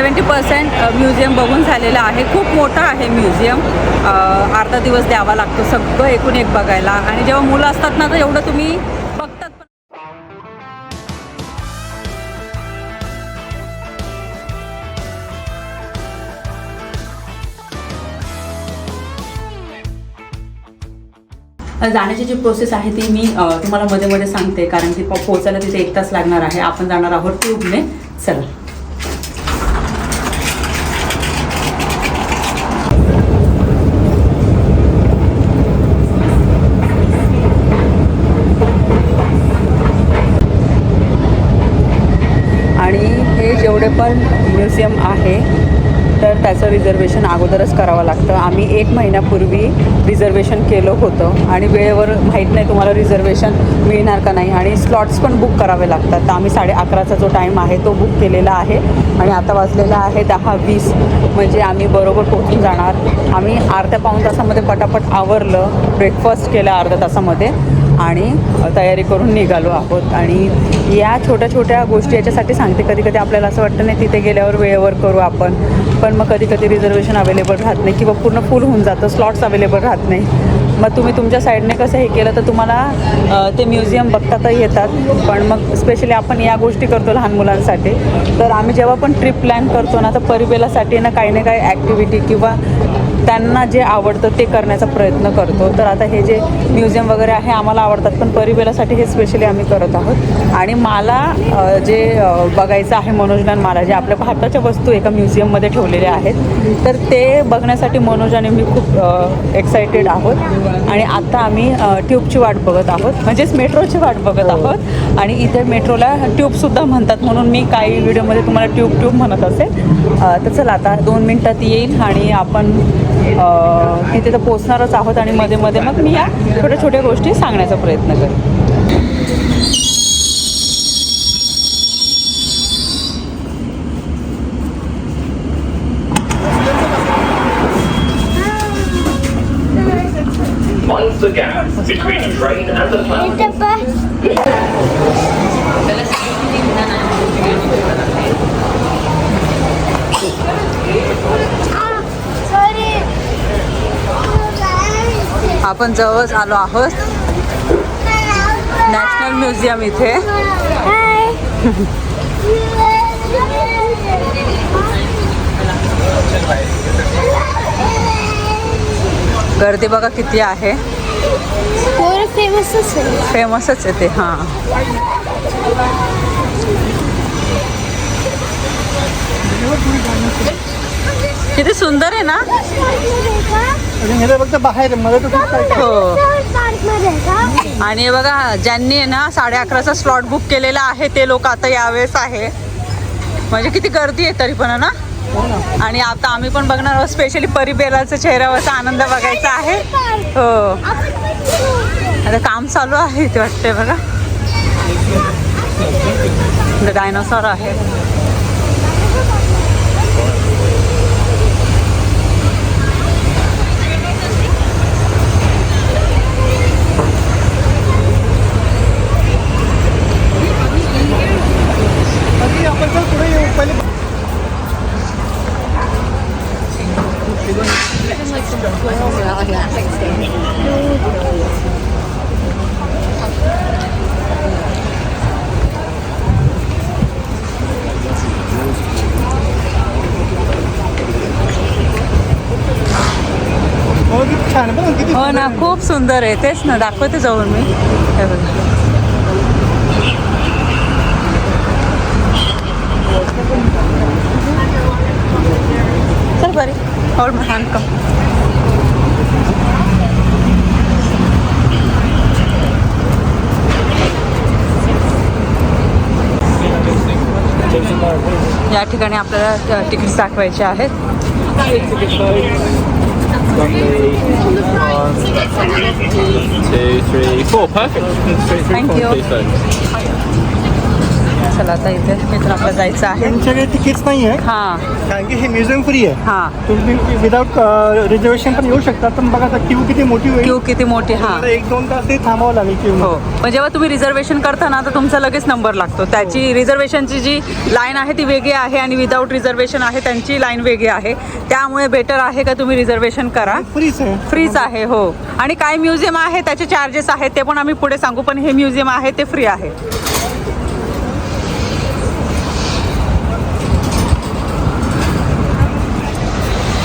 70% museum बघून झालेलं आहे. खूप मोठं आहे म्युझियम. अर्धा दिवस द्यावा लागतो सगळं एकूण एक बघायला. आणि जेव्हा मुलं असतात ना तर एवढं तुम्ही बघतात. जाण्याची जी प्रोसेस आहे ती मी तुम्हाला मध्ये मध्ये सांगते, कारण की पोहोचायला तिथे 1 तास लागणार आहे. आपण जाणार आहोत ट्यूबने. चला. आणि हे जेवढे पण म्युझियम आहे तर त्याचं रिझर्वेशन अगोदरच करावं लागतं. आम्ही 1 महिन्यापूर्वी रिझर्वेशन केलं होतं आणि वेळेवर माहीत नाही तुम्हाला रिझर्वेशन मिळणार का नाही. आणि स्लॉट्स पण बुक करावे लागतात. तर आम्ही 11:30चा जो टाईम आहे तो बुक केलेला आहे. आणि आता वाजलेला आहे 10:20, म्हणजे आम्ही बरोबर पोहोचून जाणार. आम्ही अर्ध्या पाऊण तासामध्ये पटापट आवरलं, ब्रेकफास्ट केलं अर्ध्या तासामध्ये आणि तयारी करून निघालो आहोत. आणि या छोट्या छोट्या गोष्टी याच्यासाठी सांगते, कधी कधी आपल्याला असं वाटतं नाही तिथे गेल्यावर वेळेवर करू आपण, पण मग कधी कधी रिझर्वेशन अवेलेबल राहत नाही किंवा पूर्ण फुल होऊन जातं, स्लॉट्स अवेलेबल राहत नाही. मग तुम्ही तुमच्या साईडने कसं हे केलं तर तुम्हाला ते म्युझियम बघताही येतात. पण मग स्पेशली आपण या गोष्टी करतो लहान मुलांसाठी. तर आम्ही जेव्हा पण ट्रिप प्लॅन करतो ना तर परिबेलासाठी ना काही ना काही ॲक्टिव्हिटी किंवा त्यांना जे आवडतं ते करण्याचा प्रयत्न करतो. तर आता हे जे म्युझियम वगैरे आहे आम्हाला आवडतात, पण परिबेलासाठी हे स्पेशली आम्ही करत आहोत. आणि मला जे बघायचं आहे मनोजन मला जे आपल्या भारताच्या वस्तू एका म्युझियममध्ये ठेवलेल्या आहेत, तर ते बघण्यासाठी मनोज आणि मी खूप एक्सायटेड आहोत. आणि आता आम्ही ट्यूबची वाट बघत आहोत, म्हणजेच मेट्रोची वाट बघत आहोत. आणि इथे मेट्रोला ट्यूबसुद्धा म्हणतात, म्हणून मी काही व्हिडिओमध्ये तुम्हाला ट्यूब म्हणत असेल. तर चला आता 2 मिनटात येईल आणि आपण इथे तर पोचणारच आहोत. आणि मध्ये मध्ये मग मी या छोट्या छोट्या गोष्टी सांगण्याचा प्रयत्न करेन. Mind the gap between the train and the platform. आपण जवळच आलो आहोत नॅशनल म्युझियम इथे. गर्दी बघा किती आहे. फेमसच आहे ते. हां, किती सुंदर आहे ना. हो. आणि बघा ज्यांनी आहे ना 11:30चा स्लॉट बुक केलेला आहे ते लोक आता यावेळेस आहे, म्हणजे किती गर्दी आहे तरी पण ना. आणि आता आम्ही पण बघणार आहोत, स्पेशली परिबेलाचा चेहऱ्यावरचा आनंद बघायचा आहे. हो, आता काम चालू आहे ते वाटते बघा. डायनोसॉर आहे. हो ना, खूप सुंदर आहे. तेच ना दाखवते जाऊन मी. हे बघा. चल बरी और महान कम. या ठिकाणी आपल्याला तिकीट दाखवायचे आहेत. 1, 2, 3, 4. Perfect. Thank you. चला आता इथे मित्र आपल्याला जायचं आहे. त्यांच्याकडे तिकीट्स नाही आहे हां कारण की हे म्युझियम फ्री आहे. हां तुम्ही विदाउट रिझर्वेशन पण येऊ शकता. पण बघा आता क्यू किती मोठी होईल. क्यू किती मोठी. हां तुम्हाला 1-2 तास ते थांबावं लागेल क्यू. हो, पण जेव्हा तुम्ही रिझर्वेशन करता ना तर तुमचा लगेच नंबर लागतो. त्याची रिझर्वेशनची जी लाईन आहे ती वेगळी आहे आणि विदाऊट रिझर्वेशन आहे त्यांची लाईन वेगळी आहे. त्यामुळे बेटर आहे का तुम्ही रिझर्वेशन करा. फ्रीच आहे. फ्रीच आहे. हो, आणि काय म्युझियम आहे त्याचे चार्जेस आहेत ते पण आम्ही पुढे सांगू, पण हे म्युझियम आहे ते फ्री आहे.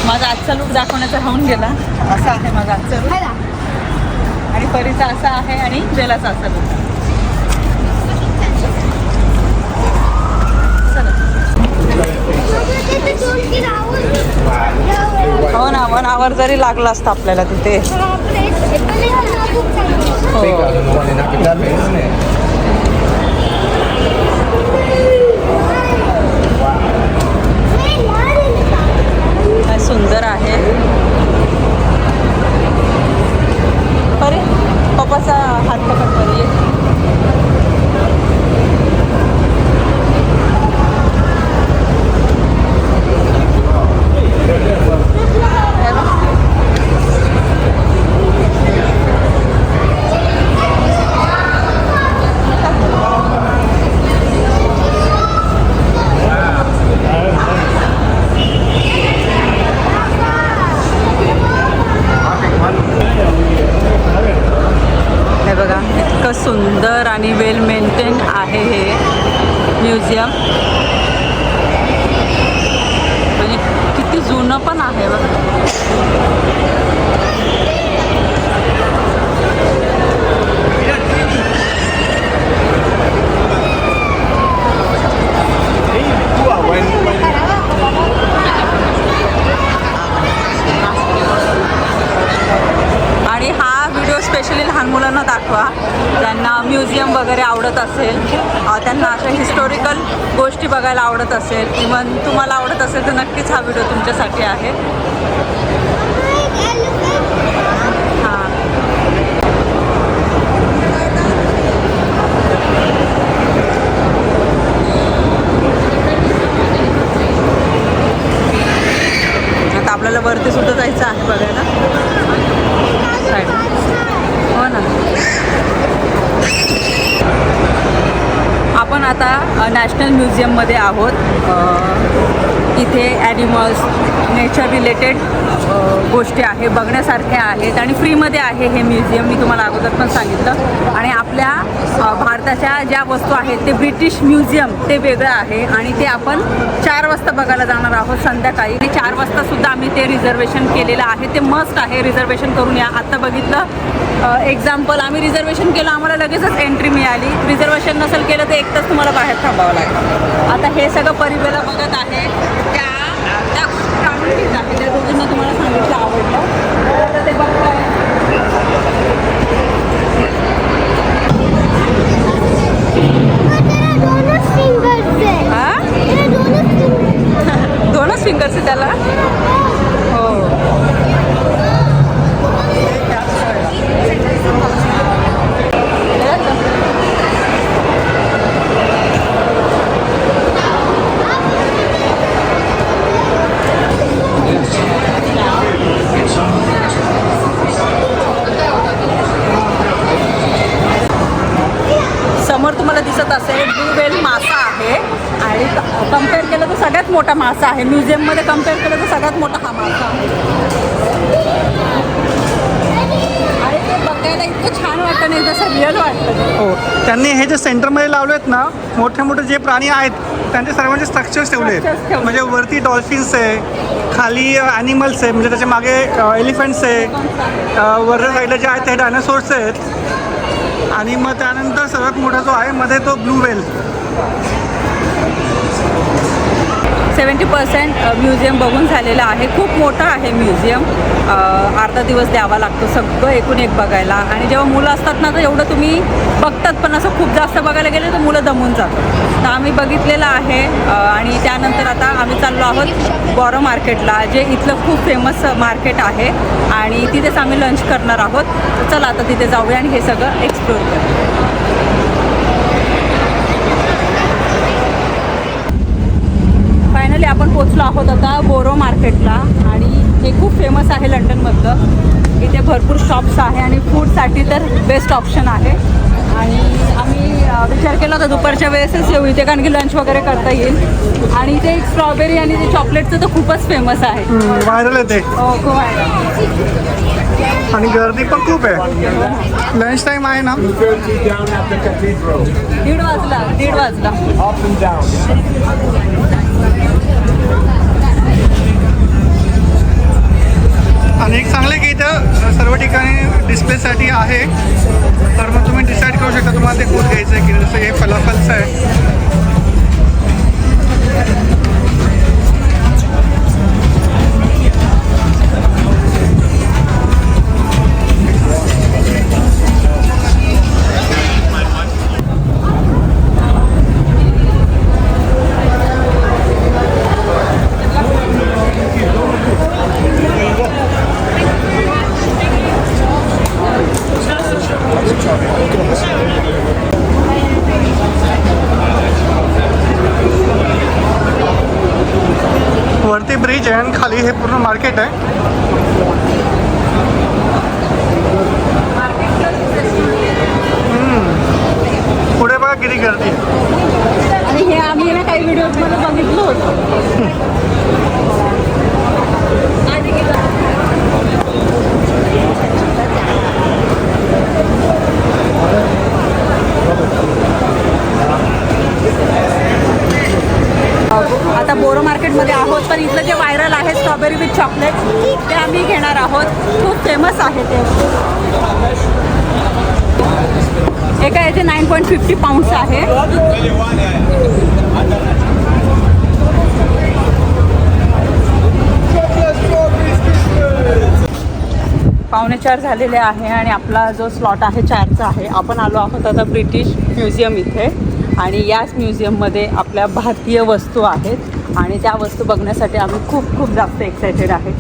माझा आजचा लूक दाखवण्याचा राहून गेला. असा आहे माझा आजचा लूक आणि परीचा असा आहे आणि बेलाचा असा लूक. हो ना, 1 hour जरी लागला असता आपल्याला तिथे. काय सुंदर आहे. अरे पप्पाचा हात पकड परी. हे बघा इतकं सुंदर आणि वेल मेंटेन आहे हे म्युझियम. म्हणजे किती जुनं पण आहे बघा. आणि हा व्हिडिओ स्पेशली लहान मुलांना दाखवा ज्यांना म्युझियम वगैरे आवडत असेल, त्यांना अशा हिस्टॉरिकल गोष्टी बघायला आवडत असेल, इवन तुम्हाला आवडत असेल तर नक्कीच हा व्हिडिओ तुमच्यासाठी आहे. हां आता आपल्याला वरती सुद्धा जायचं आहे बघायला. हो ना. आपण आता नॅशनल म्युझियममध्ये आहोत. इथे ॲनिमल्स, नेचर रिलेटेड गोष्टी आहे बघण्यासारख्या आहेत आणि फ्रीमध्ये आहे हे म्युझियम. मी तुम्हाला अगोदर पण सांगितलं. आणि आपल्या भारताच्या ज्या वस्तू आहेत ते ब्रिटिश म्युझियम ते वेगळं आहे आणि ते आपण 4 वाजता बघायला जाणार आहोत संध्याकाळी. आणि 4 वाजतासुद्धा आम्ही ते रिझर्वेशन केलेलं आहे. ते मस्ट आहे, रिझर्वेशन करून या. आत्ता बघितलं एक्झाम्पल, आम्ही रिझर्वेशन केलं, आम्हाला लगेचच एंट्री मिळाली. रिझर्वेशन नसेल केलं तर 1 तास तुम्हाला बाहेर थांबावं लागेल. आता हे सगळं परिवेला बघत आहे त्या गोष्टी काढून घेत आहे. त्या दोघींना तुम्हाला सांगितलं आवडलं तर आता ते बघताय. दोनच फिंगर्स आहे त्याला. हो समोर तुम्हाला दिसत असेल ब्लू व्हेल मासा आहे आणि कम्पेअर केलं तर सगळ्यात मोठा मासा आहे. म्युझियममध्ये कम्पेअर केलं तर सगळ्यात मोठा हा मासा आहे. आणि ते बघायला इतकं छान वाटतं नाही जसं रिअल वाटतं. हो, त्यांनी हे जे सेंटरमध्ये लावले आहेत ना, मोठे मोठे जे प्राणी आहेत त्यांचे सर्वांचे स्ट्रक्चर्स ठेवले आहेत. म्हणजे वरती डॉल्फिन्स आहे, खाली ॲनिमल्स आहे, म्हणजे त्याच्या मागे एलिफंट्स आहे, वरच्या साईडला जे आहेत ते डायनासोर्स आहेत आणि मग त्यानंतर सर्वात मोठा जो आहे मध्ये तो ब्लू व्हेल. 70% म्युझियम बघून झालेलं आहे. खूप मोठं आहे म्युझियम. अर्धा दिवस द्यावा लागतो सगळं एकूण एक बघायला. आणि जेव्हा मुलं असतात ना तर एवढं तुम्ही बघतात, पण असं खूप जास्त बघायला गेले तर मुलं दमून जातात. तर आम्ही बघितलेलं आहे आणि त्यानंतर आता आम्ही चाललो आहोत बॉरो मार्केटला, जे इथलं खूप फेमस मार्केट आहे आणि तिथेच आम्ही लंच करणार आहोत. चला आता तिथे जाऊया आणि हे सगळं एक्सप्लोर करूया. फायनली आपण पोचलो आहोत आता बोरो मार्केटला आणि हे खूप फेमस आहे लंडनमधलं. इथे भरपूर शॉप्स आहे आणि फूडसाठी तर बेस्ट ऑप्शन आहे. आणि आम्ही विचार केला होता दुपारच्या वेळेसच येऊ इथे, कारण की लंच वगैरे करता येईल. आणि इथे एक स्ट्रॉबेरी आणि ते चॉकलेटचं तर खूपच फेमस आहे. व्हायरल आहे ते. हो खूप आहे. आणि गर्दी पण खूप आहे. लंच टाईम आहे ना. 1:30 वाजला. आणि एक चांगलं की इथं सर्व ठिकाणी डिस्प्लेसाठी आहे. तर मग तुम्ही डिसाईड करू शकता तुम्हाला ते फूड घ्यायचं आहे की जसं हे फलाफलचं आहे. वरती ब्रिज आहे आणि खाली हे पूर्ण मार्केट आहे. पुढे बघा किती गर्दी आहे. आणि हे आम्ही ना काही व्हिडिओजमध्ये बघितलं होतं. आता बोरो मार्केटमध्ये आहोत, पण इथलं जे व्हायरल आहे स्ट्रॉबेरी विथ चॉकलेट ते आम्ही घेणार आहोत. खूप फेमस आहे ते. एका याचे 9.50 पाऊंड्स आहे. 3:45 झालेले आहे आणि आपला जो स्लॉट आहे 4चा आहे. आपण आलो आहोत आता ब्रिटिश म्युझियम इथे. आणि याच म्युझियममध्ये आपल्या भारतीय वस्तू आहेत आणि त्या वस्तू बघण्यासाठी आम्ही खूप जास्त एक्सायटेड आहे.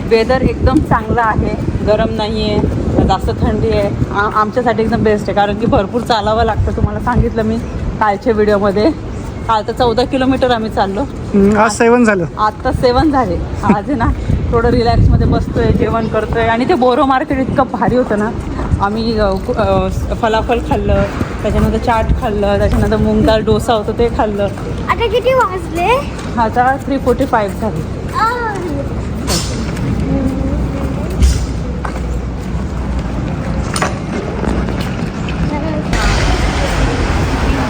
वेदर एकदम चांगलं आहे, गरम नाही आहे, जास्त थंडी आहे. आमच्यासाठी एकदम बेस्ट आहे, कारण की भरपूर चालावं लागतं. तुम्हाला सांगितलं मी कालच्या व्हिडिओमध्ये. काल तर 14 किलोमीटर आम्ही चाललो. आज 7 झालं. आत्ता 7 झाले. आज आहे ना थोडं रिलॅक्समध्ये बसतोय, जेवण करतोय. आणि ते बोरो मार्केट इतकं भारी होतं ना. आम्ही फलाफल खाल्लं, त्याच्यानंतर चाट खाल्लं, त्याच्यानंतर मूग दाल डोसा होतं ते खाल्लं. आता किती वाजले? आता 3:45 झाले.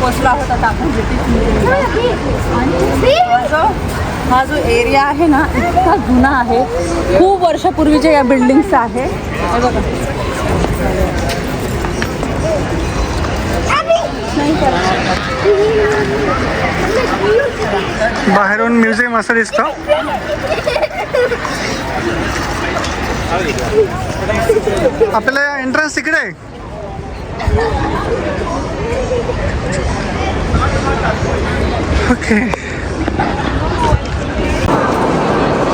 पोचलो आहोत आता आपण ब्रिटिश म्युझियम. आणि हा जो एरिया आहे ना इतका जुना आहे. खूप वर्षापूर्वीच्या या बिल्डिंग्स आहे. हे बघा. बाहेरून म्युझियम असं दिसतं. आपल्याला एंट्रन्स तिकडे आहे. ओके.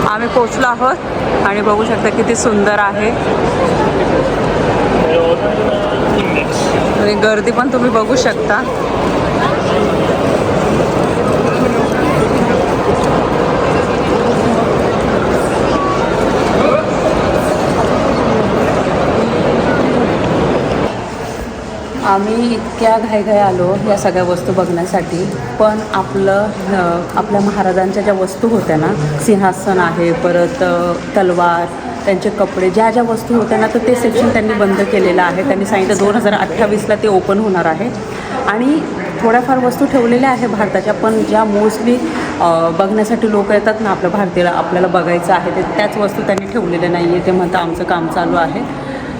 आम्ही पोचलो आहोत आणि बघू शकता किती सुंदर आहे. आणि गर्दी पण तुम्ही बघू शकता. आम्ही इतक्या घाईघाई आलो या सगळ्या वस्तू बघण्यासाठी, पण आपल्या महाराजांच्या ज्या वस्तू होत्या ना, सिंहासन आहे, परत तलवार, त्यांचे कपडे, ज्या ज्या वस्तू होत्या ना, तर ते सेक्शन त्यांनी बंद केलेलं आहे. त्यांनी सांगितलं 2028ला ते ओपन होणार आहे. आणि थोड्याफार वस्तू ठेवलेल्या आहे भारताच्या, पण ज्या मोस्टली बघण्यासाठी लोक येतात ना आपल्या भारतीयला, आपल्याला बघायचं आहे, ते त्याच वस्तू त्यांनी ठेवलेल्या नाही आहे. ते म्हणतं आमचं काम चालू आहे.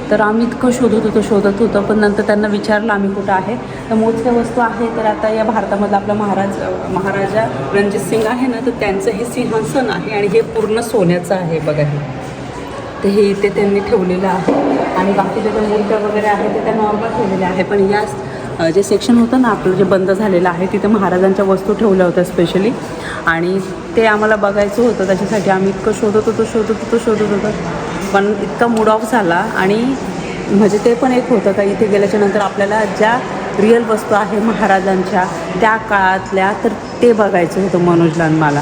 तर आम्ही इतकं शोधत होतो पण नंतर त्यांना विचारलं आम्ही कुठं आहे, तर मोजक्या वस्तू आहे. तर आता या भारतामधला आपला महाराजा रणजित सिंग आहे ना, तर त्यांचं हे सिंहासन आहे आणि हे पूर्ण सोन्याचं आहे. बघा हे, तर हे इथे त्यांनी ठेवलेलं आहे. आणि बाकीचे जे मूर्त्या वगैरे आहे ते त्या नॉर्मल ठेवलेल्या आहे. पण या जे सेक्शन होतं ना आपलं, जे बंद झालेलं आहे, तिथे महाराजांच्या वस्तू ठेवल्या होत्या स्पेशली. आणि ते आम्हाला बघायचं होतं, त्याच्यासाठी आम्ही इतकं शोधत होतो. पण इतका मूड ऑफ झाला. आणि म्हणजे ते पण एक होतं का इथे गेल्याच्या नंतर आपल्याला ज्या रिअल वस्तू आहे महाराजांच्या त्या काळातल्या, तर ते बघायचं होतं मनोजला आणि मला.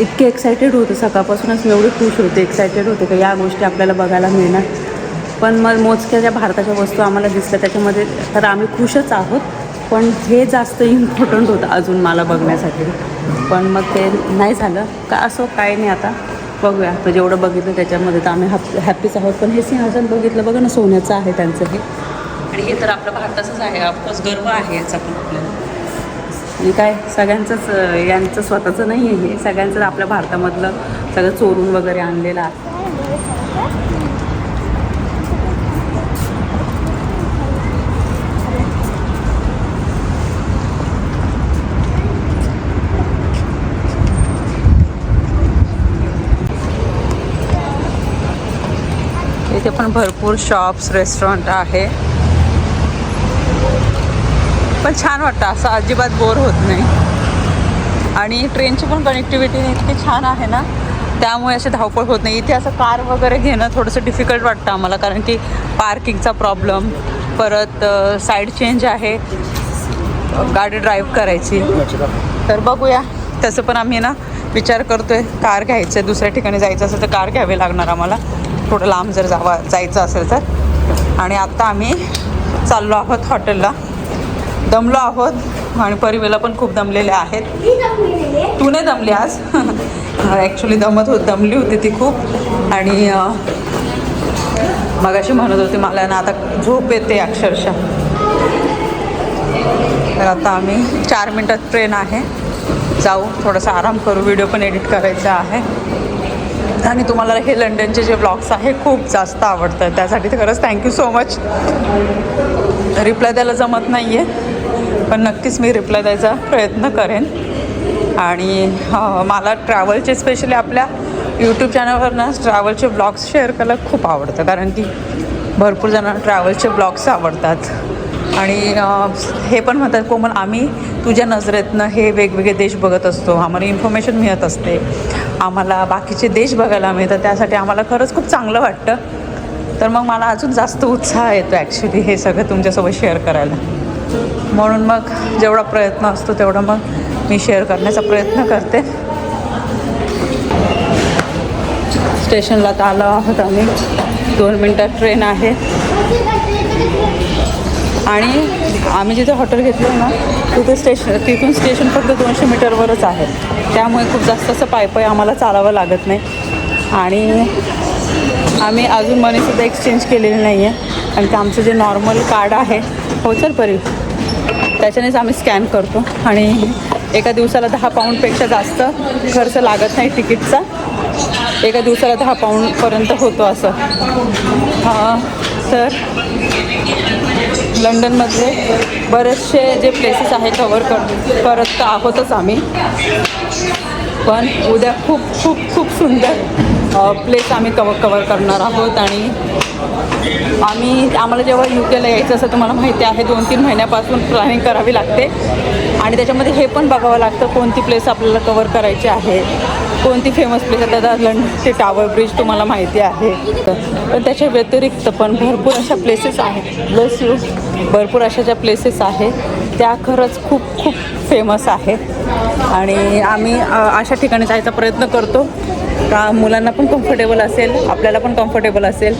इतके एक्सायटेड होतं सकाळपासूनच मी एवढी खुश होते एक्सायटेड होते का या गोष्टी आपल्याला बघायला मिळणार. पण मग मोजक्या ज्या भारताच्या वस्तू आम्हाला दिसल्या त्याच्यामध्ये तर आम्ही खुशच आहोत, पण हे जास्त इम्पॉर्टंट होतं अजून मला बघण्यासाठी. पण मग ते नाही झालं का, असं काय नाही. आता बघूया, तर जेवढं बघितलं त्याच्यामध्ये तर आम्ही हॅपीच आहोत. पण हे सिंहासन बघितलं बघा ना, सोन्याचं आहे त्यांचं हे. आणि हे तर आपलं भारताचंच आहे. ऑफकोर्स गर्व आहे याचा पण आपल्याला. हे काय सगळ्यांचंच, यांचं स्वतःचं नाही आहे हे, सगळ्यांचं आपल्या भारतामधलं सगळं चोरून वगैरे आणलेलं आहे. इथे पण भरपूर शॉप्स रेस्टॉरंट आहे, पण छान वाटतं, असं अजिबात बोर होत नाही. आणि ट्रेनची पण कनेक्टिव्हिटी इतकी छान आहे ना, त्यामुळे अशी धावपळ होत नाही. इथे असं कार वगैरे घेणं थोडंसं डिफिकल्ट वाटतं आम्हाला, कारण की पार्किंगचा प्रॉब्लेम, परत साईड चेंज आहे गाडी ड्राईव्ह करायची. तर बघूया, तसं पण आम्ही ना विचार करतो आहे कार घ्यायचं आहे. दुसऱ्या ठिकाणी जायचं असेल तर कार घ्यावी लागणार आम्हाला, थोडं लांब जर जायचं असेल तर. आणि आत्ता आम्ही चाललो आहोत हॉटेलला. दमलो आहोत आणि परिवेला पण खूप दमलेले आहेत. तू नाही दमली आज? ॲक्च्युली दमली होती ती खूप. आणि मगाशी म्हणत होती मला ना आता झोप येते अक्षरशः. तर आता आम्ही 4 मिनटात ट्रेन आहे, जाऊ थोडासा आराम करू. व्हिडिओ पण एडिट करायचा आहे. आणि तुम्हाला हे लंडनचे जे ब्लॉग्स आहे खूप जास्त आवडतात, त्यासाठी तर खरंच थँक्यू सो मच. रिप्लाय द्यायला जमत नाही आहे, पण नक्कीच मी रिप्लाय द्यायचा प्रयत्न करेन. आणि मला ट्रॅव्हलचे स्पेशली आपल्या यूट्यूब चॅनलवर ना ट्रॅव्हलचे ब्लॉग्स शेअर करायला खूप आवडतं, कारण की भरपूर जणांना ट्रॅव्हलचे ब्लॉग्स आवडतात. आणि हे पण म्हणतात कोमल आम्ही तुझ्या नजरेतनं हे वेगवेगळे देश बघत असतो, आम्हाला इन्फॉर्मेशन मिळत असते, आम्हाला बाकीचे देश बघायला मिळतात, त्यासाठी आम्हाला खरंच खूप चांगलं वाटतं. तर मग मला अजून जास्त उत्साह येतो ॲक्च्युली हे सगळं तुमच्यासोबत शेअर करायला. म्हणून मग जेवढा प्रयत्न असतो तेवढा मग मी शेअर करण्याचा प्रयत्न करते. स्टेशनला तर आलो आहोत आम्ही, 2 मिनटात ट्रेन आहे. आणि आम्ही जिथे हॉटेल घेतलं ना तिथून स्टेशन फक्त 200 मीटरवरच आहे, त्यामुळे खूप जास्त असं पायी आम्हाला चालावं लागत नाही. आणि आम्ही अजून मनीसुद्धा एक्सचेंज केलेली नाही आहे, आणि ते आमचं जे नॉर्मल कार्ड आहे हो सर परी त्याच्यानेच आम्ही स्कॅन करतो. आणि एका दिवसाला 10 पाऊंडपेक्षा जास्त खर्च लागत नाही तिकीटचा. एका दिवसाला 10 पाऊंडपर्यंत होतो असं. तर लंडनमधले बरेचसे जे प्लेसेस आहे कवर करत आहोतच आम्ही. पण उद्या खूप खूप खूप सुंदर प्लेस आम्ही कवर करणार आहोत. आणि आम्हाला जेव्हा UK ला यायचं असं तुम्हाला माहिती आहे 2-3 महिन्यापासून प्लॅनिंग करावी लागते. आणि त्याच्यामध्ये हे पण बघावं लागतं कोणती प्लेस आपल्याला कवर करायची आहे, कोणती फेमस प्लेस आहे. आता लंडनचे टावर ब्रिज तुम्हाला माहिती आहे, पण त्याच्या व्यतिरिक्त पण भरपूर अशा प्लेसेस आहेत. भरपूर अशा ज्या प्लेसेस आहेत त्या खरंच खूप खूप फेमस आहेत. आणि आम्ही अशा ठिकाणी जायचा प्रयत्न करतो का मुलांना पण कम्फर्टेबल असेल, आपल्याला पण कम्फर्टेबल असेल.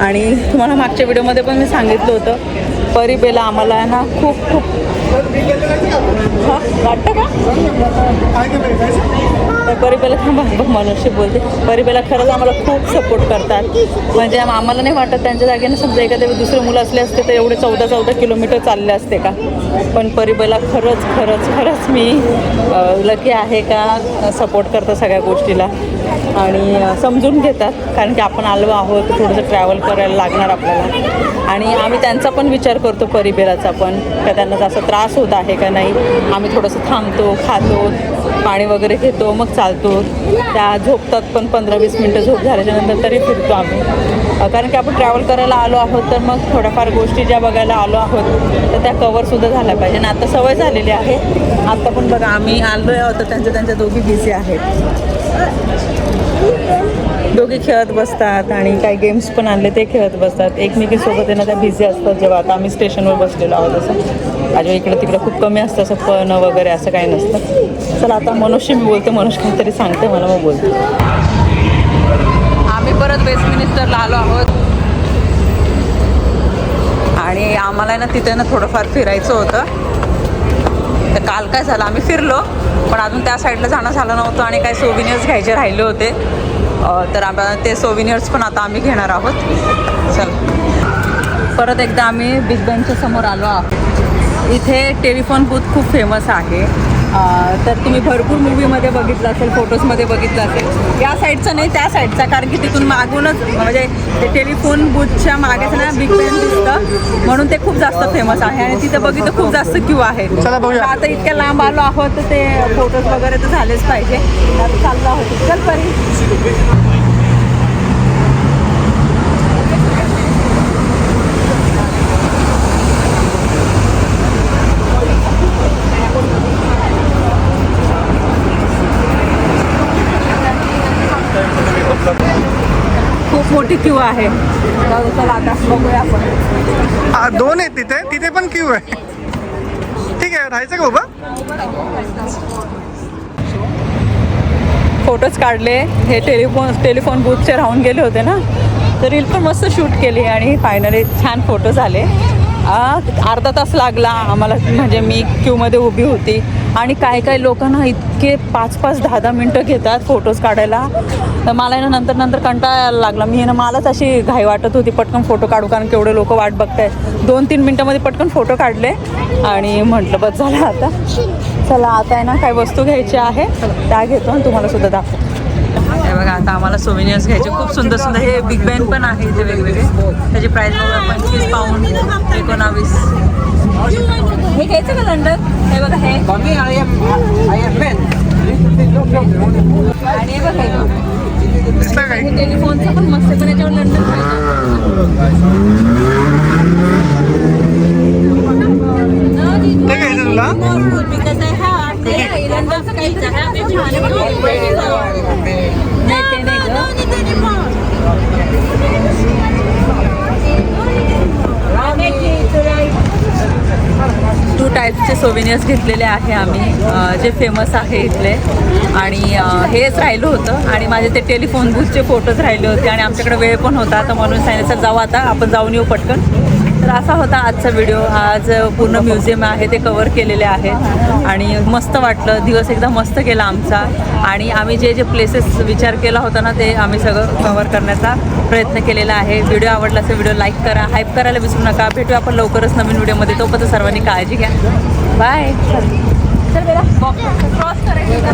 आणि तुम्हाला मागच्या व्हिडिओमध्ये पण मी सांगितलं होतं परिबेला आम्हाला ना खूप वाटतं का परिबेला मनुष्य बोलते. परिबेला खरंच आम्हाला खूप सपोर्ट करतात. म्हणजे आम्हाला नाही वाटत त्यांच्या जागेने समजा एखाद्या दुसरे मुलं असले असते तर एवढे 14 किलोमीटर चालले असते का. पण परिबेला खरंच मी लकी आहे का सपोर्ट करतं सगळ्या गोष्टीला. आणि समजून घेतात, कारण की आपण आलो आहोत थोडंसं ट्रॅव्हल करायला लागणार आपल्याला. आणि आम्ही त्यांचा पण विचार करतो परिबेलाचा पण, का त्यांना जास्त त्रास होत आहे का नाही. आम्ही थोडंसं थांबतो, खातो, पाणी वगैरे घेतो, मग चालतो. त्या झोपतात पण 15-20 मिनटं झोप झाल्याच्यानंतर तरी फिरतो आम्ही, कारण की आपण ट्रॅव्हल करायला आलो आहोत तर मग थोड्याफार गोष्टी ज्या बघायला आलो आहोत तर त्या कवरसुद्धा झाल्या पाहिजे. आणि आता सवय झालेली आहे. आत्ता पण बघा आम्ही आलो आहोत तर त्यांच्या दोघी बिझी आहेत. दोघे खेळत बसतात आणि काही गेम्स पण आणले ते खेळत बसतात. एकमेकीसोबत येणं त्या बिझी असतात. जेव्हा आता आम्ही स्टेशनवर बसलेलो आहोत असं माझ्या इकडं तिकडं खूप कमी असतं असं पण वगैरे असं काही नसतं. चला आता मनोजशी मी बोलते, मनोज काहीतरी सांगते मला, मग बोलते. आम्ही परत वेस्टमिनिस्टरला आलो आहोत आणि आम्हाला ना तिथे ना थोडंफार फिरायचं होतं. तर काल काय झालं, आम्ही फिरलो पण अजून त्या साईडला जाणं झालं नव्हतं आणि काही सोविनियर्स घ्यायचे राहिले होते. तर ते सोविनियर्स पण आता आम्ही घेणार आहोत. चल परत एकदा आम्ही बिग बँकच्या समोर आलो आहोत. इथे टेलिफोन बूथ खूप फेमस आहे. तर तुम्ही भरपूर मूवीमध्ये बघितलं असेल, फोटोजमध्ये बघितलं असेल. या साईडचं नाही, त्या साईडचा, कारण की तिथून मागूनच म्हणजे ते टेलिफोन बूथच्या मागेच ना बिग बँक दिसतं, म्हणून ते खूप जास्त फेमस आहे आणि तिथं बघितलं खूप जास्त क्यू आहे. चला बघूया. आता इतक्या लांब आलो आहोत तर ते फोटोज वगैरे तर झालेच पाहिजे. तर चाललो आहोत. चल परी. खूप मोठी क्यू आहे. चला आता बघूया आपण. 2 आहेत तिथे पण क्यू आहे. ठीक आहे, राहायचं का उभं? फोटोज काढले. हे टेलिफोन बूथचे राहून गेले होते ना, तर रील पण मस्त शूट केली आणि फायनली छान फोटो झाले. अर्धा तास लागला आम्हाला, म्हणजे मी क्यूमध्ये उभी होती आणि काय लोकांना इतके 5-5, 10-10 मिनटं घेतात फोटोज काढायला. तर मला ना नंतर कंटाळा यायला लागला. मी ना मलाच अशी घाई वाटत होती पटकन फोटो काढू, कारण केवढे लोक वाट बघतायत. 2-3 मिनटामध्ये पटकन फोटो काढले आणि म्हटलं बस झालं आता. चला आता आहे ना काही वस्तू घ्यायची आहे, त्या घेतो आणि तुम्हाला सुद्धा दाखवतो. हे बघा आता आम्हाला सोविनियर्स घ्यायचे खूप सुंदर सुंदर. हे बिग बँग पण आहे इथे वेगवेगळे. त्याची प्राईस बघा 25 पाऊंड, 19. हे घ्यायचं का लंडन? हे बघा हे आणि हे बघा हे टेलिफोनचं पण मस्त, पण याच्यावर लंडन ते घ्यायचं तुला? लंडनचं काही टू टाईप्सचे सोविनियर्स घेतलेले आहे आम्ही, जे फेमस आहे इथले. आणि हेच राहिलं होतं आणि माझे ते टेलिफोन बूथचे फोटोज राहिले होते आणि आमच्याकडे वेळ पण होता, तर म्हणून सांगितलं जाऊ आता आपण जाऊन येऊ पटकन. तर असा होता आजचा व्हिडिओ. आज पूर्ण म्युझियम आहे ते कवर केलेले आहेत आणि मस्त वाटलं. दिवस एकदम मस्त गेला आमचा आणि आम्ही जे प्लेसेस विचार केला होता ना, ते आम्ही सगळं कवर करण्याचा प्रयत्न केलेला आहे. व्हिडिओ आवडला असेल व्हिडिओ लाईक करा, हाईप करायला विसरू नका. भेटूया आपण लवकरच नवीन व्हिडिओमध्ये. तोपर्यंत सर्वांनी काळजी घ्या. बाय. चल बेटा क्रॉस करायचं.